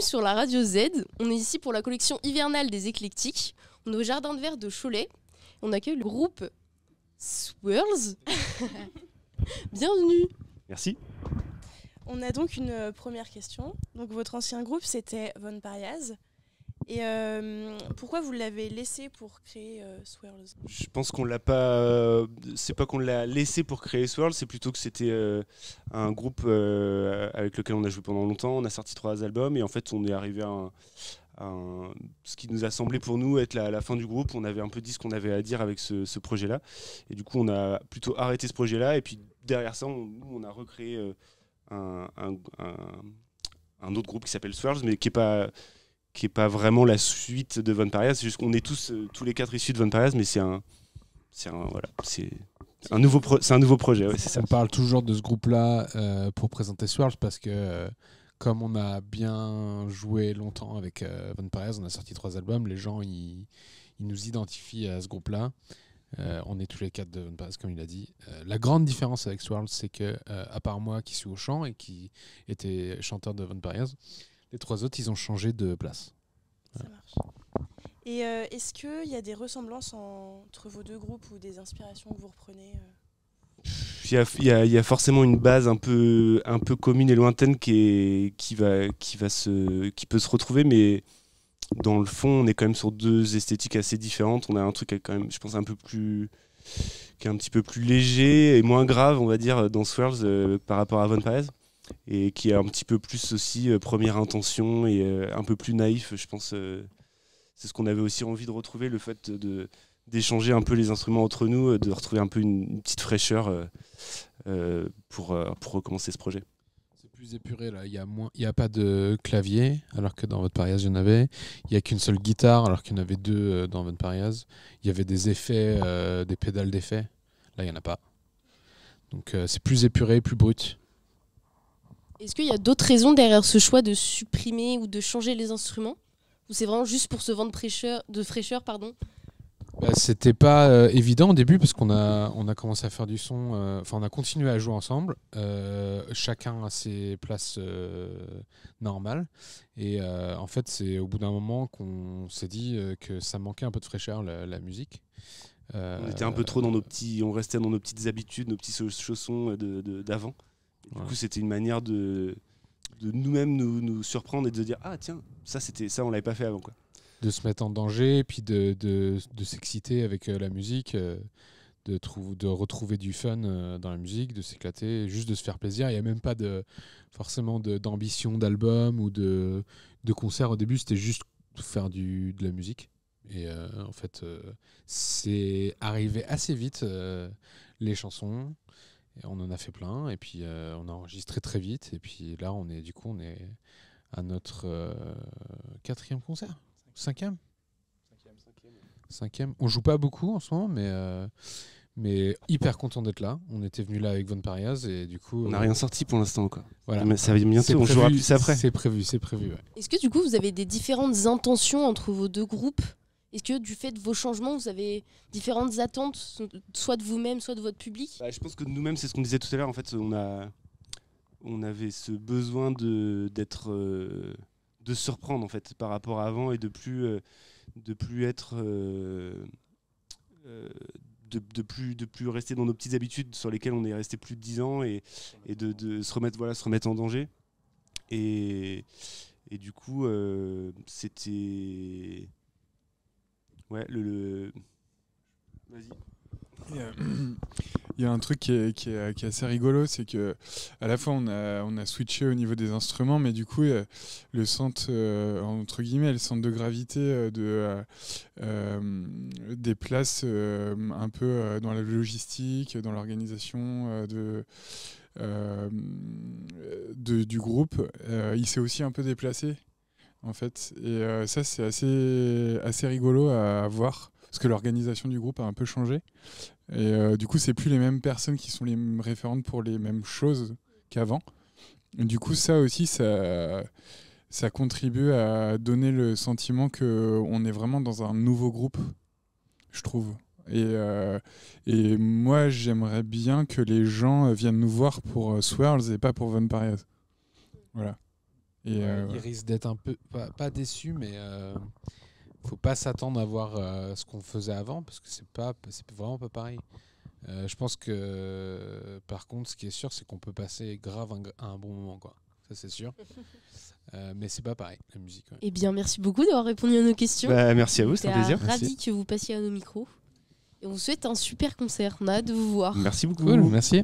sur la radio Z. On est ici pour la collection hivernale des éclectiques. On est au jardin de verre de Cholet. On accueille le groupe Swirls. Bienvenue. Merci. On a donc une première question. Donc votre ancien groupe c'était Von Pariaz. Et pourquoi vous l'avez laissé pour créer Swirls? Je pense qu'on l'a pas. C'est pas qu'on l'a laissé pour créer Swirl, c'est plutôt que c'était un groupe avec lequel on a joué pendant longtemps. On a sorti 3 albums et en fait on est arrivé à ce qui nous a semblé pour nous être la fin du groupe. On avait un peu dit ce qu'on avait à dire avec ce projet-là et du coup on a plutôt arrêté ce projet-là et puis derrière ça on a recréé un autre groupe qui s'appelle Swirls mais qui est pas vraiment la suite de Von Pariaz, c'est juste qu'on est tous les 4 issus de Von Pariaz, mais c'est un nouveau projet. Ouais, c'est ça. On parle toujours de ce groupe-là pour présenter Swirls parce que comme on a bien joué longtemps avec Von Pariaz, on a sorti 3 albums, les gens ils nous identifient à ce groupe-là. On est tous les 4 de Von Pariaz, comme il a dit. La grande différence avec Swirls, c'est que à part moi qui suis au chant et qui était chanteur de Von Pariaz, les 3 autres, ils ont changé de place. Ça marche. Et est-ce qu'il y a des ressemblances entre vos 2 groupes ou des inspirations que vous reprenez Il y a forcément une base un peu commune et lointaine qui peut se retrouver, mais dans le fond, on est quand même sur 2 esthétiques assez différentes. On a un truc qui est quand même, je pense, qui est un petit peu plus léger et moins grave, on va dire, dans Swirls par rapport à Von Pariaz. Et qui est un petit peu plus aussi première intention et un peu plus naïf, je pense. C'est ce qu'on avait aussi envie de retrouver, le fait d'échanger un peu les instruments entre nous, de retrouver un peu une petite fraîcheur pour recommencer ce projet. C'est plus épuré là, il y a pas de clavier alors que dans Von Pariaz il y en avait. Il y a qu'une seule guitare alors qu'il y en avait 2 dans Von Pariaz. Il y avait des effets, des pédales d'effets. Là il y en a pas. Donc c'est plus épuré, plus brut. Est-ce qu'il y a d'autres raisons derrière ce choix de supprimer ou de changer les instruments? Ou c'est vraiment juste pour ce vent de fraîcheur, pardon? C'était pas évident au début parce qu'on a commencé à faire du son, on a continué à jouer ensemble, chacun à ses places normales et en fait c'est au bout d'un moment qu'on s'est dit que ça manquait un peu de fraîcheur la musique. On était un peu trop on restait dans nos petites habitudes, nos petits chaussons d'avant. Du coup, c'était une manière de nous-mêmes nous surprendre et de dire ah tiens, ça on l'avait pas fait avant quoi. De se mettre en danger, puis de s'exciter avec la musique, de retrouver du fun dans la musique, de s'éclater, juste de se faire plaisir. Il n'y a même pas forcément d'ambition d'album ou de concert. Au début, c'était juste faire de la musique. Et en fait, c'est arrivé assez vite, les chansons. Et on en a fait plein, et puis on a enregistré très vite, et puis là on est à notre 4e concert, 5e. On joue pas beaucoup en ce moment, mais hyper content d'être là. On était venu là avec Von Pariaz, et du coup on n'a rien sorti pour l'instant quoi. Voilà. Mais ça va bientôt, on jouera plus après. C'est prévu. Ouais. Est-ce que du coup vous avez des différentes intentions entre vos 2 groupes? Est-ce que du fait de vos changements, vous avez différentes attentes, soit de vous-même, soit de votre public? Je pense que nous-mêmes, c'est ce qu'on disait tout à l'heure. En fait, on avait ce besoin de se reprendre en fait par rapport à avant et de plus être de plus rester dans nos petites habitudes sur lesquelles on est resté plus de 10 ans et de se remettre en danger. Et du coup, c'était ouais, vas-y. Il y a un truc qui est assez rigolo, c'est que à la fois on a switché au niveau des instruments, mais du coup le centre entre guillemets le centre de gravité des places un peu dans la logistique, dans l'organisation du groupe, il s'est aussi un peu déplacé en fait, et ça c'est assez rigolo à voir parce que l'organisation du groupe a un peu changé. Et du coup, c'est plus les mêmes personnes qui sont les référentes pour les mêmes choses qu'avant. Et du coup, ça aussi, ça contribue à donner le sentiment qu'on est vraiment dans un nouveau groupe, je trouve. Et moi, j'aimerais bien que les gens viennent nous voir pour Swirls et pas pour Von Pariaz. Voilà. Et Il risque d'être un peu, pas déçu, mais faut pas s'attendre à voir ce qu'on faisait avant, parce que c'est vraiment pas pareil. Je pense que, par contre, ce qui est sûr, c'est qu'on peut passer grave un bon moment, quoi. Ça, c'est sûr. Mais c'est pas pareil, la musique. Ouais. Eh bien, merci beaucoup d'avoir répondu à nos questions. Merci à vous, c'est un plaisir. Ravi que vous passiez à nos micros. Et on vous souhaite un super concert. On a hâte de vous voir. Merci beaucoup. Cool, merci.